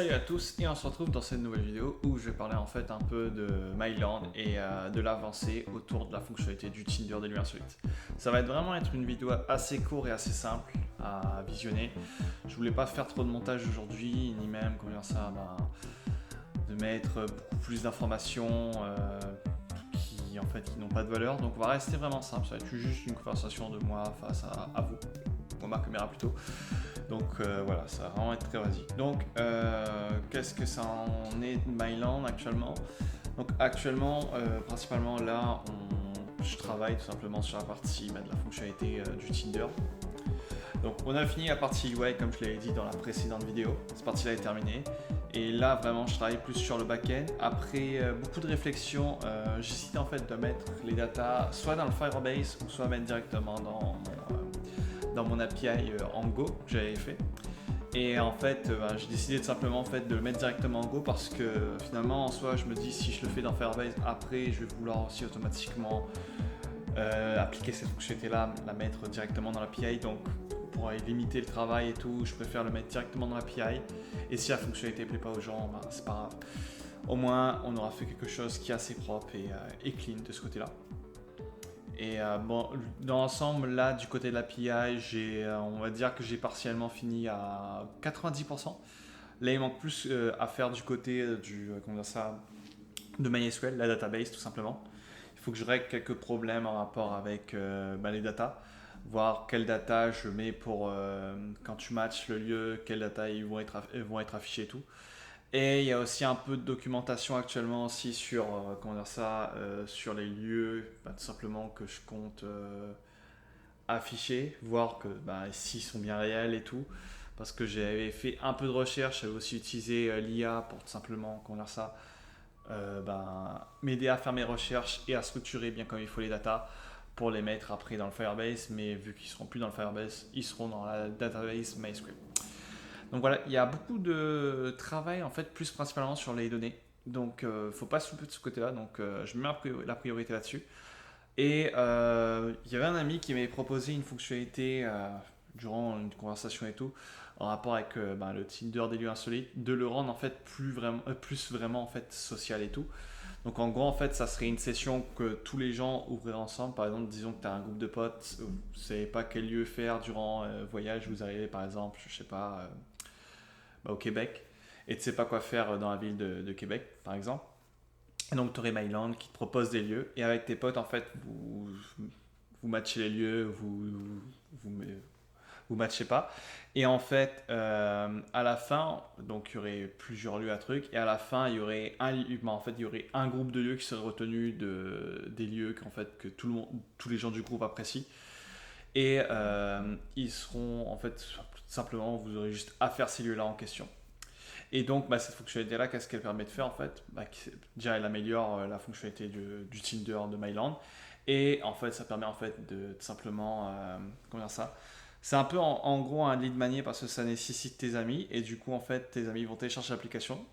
Salut à tous et on se retrouve dans cette nouvelle vidéo où je vais parler en fait un peu de Myland et de l'avancée autour de la fonctionnalité du Tinder des lieux insolites. Ça va vraiment être une vidéo assez courte et assez simple à visionner. Je voulais pas faire trop de montage aujourd'hui ni même comment dire ça, de mettre beaucoup plus d'informations qui n'ont pas de valeur. Donc on va rester vraiment simple, ça va être juste une conversation de moi face à vous, ou à ma caméra plutôt. Donc voilà, ça va vraiment être très basique. Donc qu'est-ce que ça en est de Myland actuellement? Donc actuellement, principalement là, je travaille tout simplement sur la partie de la fonctionnalité du Tinder. Donc on a fini la partie UI comme je l'avais dit dans la précédente vidéo. Cette partie-là est terminée. Et là vraiment je travaille plus sur le back-end. Après beaucoup de réflexions, j'ai décidé en fait de mettre les datas soit dans le Firebase ou soit mettre directement dans mon API en Go que j'avais fait. Et en fait, j'ai décidé de simplement en fait, de le mettre directement en Go parce que finalement, en soi, je me dis si je le fais dans Firebase, après, je vais vouloir aussi automatiquement appliquer cette fonctionnalité-là, la mettre directement dans l'API. Donc, pour limiter le travail et tout, je préfère le mettre directement dans l'API. Et si la fonctionnalité ne plaît pas aux gens, c'est pas grave. Au moins, on aura fait quelque chose qui est assez propre et clean de ce côté-là. Et bon, dans l'ensemble, là, du côté de l'API, on va dire que j'ai partiellement fini à 90%. Là, il manque plus à faire du côté comment dire ça, de MySQL, la database, tout simplement. Il faut que je règle quelques problèmes en rapport avec les datas, voir quelle data je mets pour quand tu matches le lieu, quelles data vont être affichées et tout. Et il y a aussi un peu de documentation actuellement aussi sur, sur les lieux, tout simplement que je compte afficher, voir que s'ils sont bien réels et tout. Parce que j'avais fait un peu de recherche, j'avais aussi utilisé l'IA pour tout simplement m'aider à faire mes recherches et à structurer bien comme il faut les datas pour les mettre après dans le Firebase. Mais vu qu'ils seront plus dans le Firebase, ils seront dans la database MySQL. Donc voilà, il y a beaucoup de travail en fait, plus principalement sur les données. Donc faut pas se louper de ce côté-là. Donc je mets la priorité là-dessus. Et il y avait un ami qui m'avait proposé une fonctionnalité durant une conversation et tout, en rapport avec le Tinder des lieux insolites, de le rendre en fait plus vraiment en fait social et tout. Donc en gros en fait ça serait une session que tous les gens ouvriraient ensemble. Par exemple disons que tu as un groupe de potes, vous ne savez pas quel lieu faire durant voyage, vous arrivez par exemple, je sais pas, au Québec, et tu sais pas quoi faire dans la ville de Québec par exemple. Et donc, tu aurais Myland qui te propose des lieux. Et avec tes potes, en fait, vous matchez les lieux, vous matchez pas. Et en fait, à la fin, donc il y aurait plusieurs lieux à truc. Et à la fin, il y aurait il y aurait un groupe de lieux qui serait retenu des lieux que tous les gens du groupe apprécient. Et ils seront, en fait, simplement, vous aurez juste à faire ces lieux-là en question. Et donc, cette fonctionnalité-là, qu'est-ce qu'elle permet de faire en fait? Déjà, elle améliore la fonctionnalité du Tinder de Myland. Et en fait, ça permet en fait de simplement. Comment dire ça? C'est un peu en gros un lead magnet parce que ça nécessite tes amis. Et du coup, en fait, tes amis vont télécharger l'application.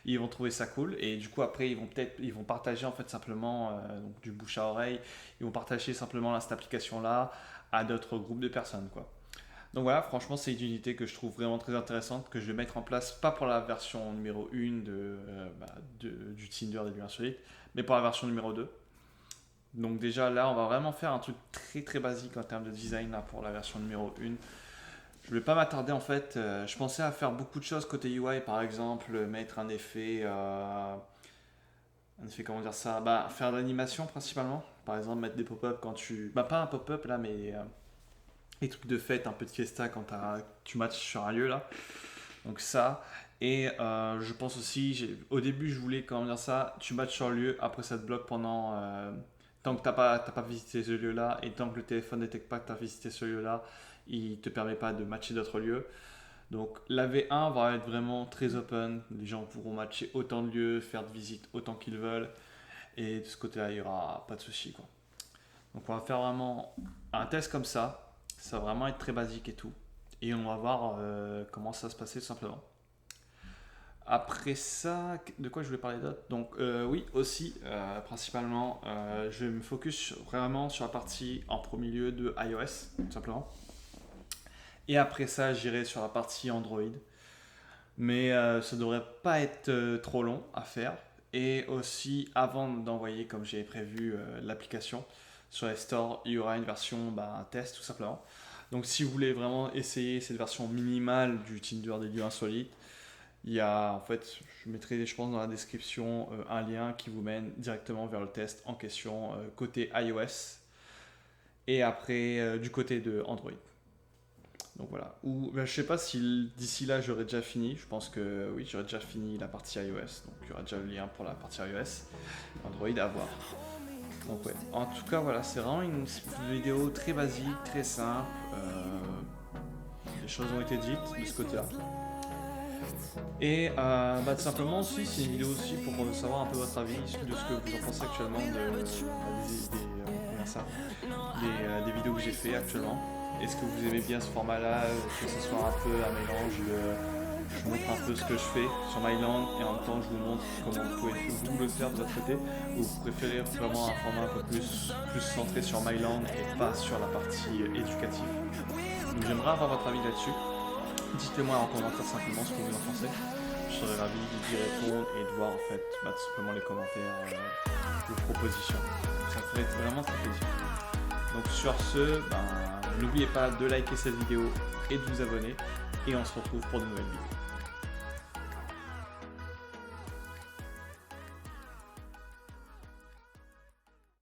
Ils vont trouver ça cool. Et du coup, après, ils vont partager en fait simplement donc, du bouche à oreille. Ils vont partager simplement cette application-là à d'autres groupes de personnes, quoi. Donc voilà, franchement, c'est une unité que je trouve vraiment très intéressante, que je vais mettre en place, pas pour la version numéro 1 du Tinder des lieux insolites, mais pour la version numéro 2. Donc déjà là, on va vraiment faire un truc très très basique en termes de design là, pour la version numéro 1. Je ne vais pas m'attarder en fait, je pensais à faire beaucoup de choses côté UI, par exemple, mettre un effet comment dire ça, faire de l'animation principalement, par exemple mettre des pop-up quand tu... pas un pop-up là, mais les trucs de fête, un peu de fiesta quand tu matches sur un lieu là. Donc ça. Et je pense aussi, au début je voulais comment dire ça, tu matches sur le lieu, après ça te bloque pendant... tant que t'as pas visité ce lieu là, et tant que le téléphone ne détecte pas que tu as visité ce lieu là, il te permet pas de matcher d'autres lieux. Donc la V1 va être vraiment très open, les gens pourront matcher autant de lieux, faire de visites autant qu'ils veulent, et de ce côté là il n'y aura pas de souci quoi. Donc on va faire vraiment un test comme ça va vraiment être très basique et tout. Et on va voir comment ça va se passer tout simplement. Après ça, de quoi je voulais parler d'autre? Donc oui, aussi, principalement, je vais me focus vraiment sur la partie en premier lieu de iOS, tout simplement. Et après ça, j'irai sur la partie Android. mais ça devrait pas être trop long à faire. Et aussi, avant d'envoyer, comme j'ai prévu, l'application sur les stores, il y aura une version test tout simplement. Donc si vous voulez vraiment essayer cette version minimale du Tinder des lieux insolites, il y a en fait, je mettrai je pense dans la description un lien qui vous mène directement vers le test en question côté iOS et après du côté de Android. Donc voilà. Ou je sais pas si d'ici là j'aurais déjà fini. Je pense que oui, j'aurais déjà fini la partie iOS. Donc il y aura déjà le lien pour la partie iOS. Android à voir. Donc ouais. En tout cas voilà, c'est vraiment une vidéo très basique, très simple. Les choses ont été dites de ce côté-là. Et tout simplement aussi, c'est une vidéo aussi pour savoir un peu votre avis de ce que vous en pensez actuellement des vidéos que j'ai fait actuellement. Est-ce que vous aimez bien ce format-là, que ce soit un peu un mélange je vous montre un peu ce que je fais sur Myland et en même temps je vous montre comment vous pouvez vous le faire de votre côté, ou vous préférez vraiment un format un peu plus centré sur Myland et pas sur la partie éducative. Donc j'aimerais avoir votre avis là-dessus. Dites-le moi en commentaire simplement ce que vous en pensez. Je serais ravi d'y répondre et de voir en fait tout simplement les commentaires, vos propositions. Ça me ferait vraiment très plaisir. Donc sur ce, n'oubliez pas de liker cette vidéo et de vous abonner. Et on se retrouve pour de nouvelles vidéos.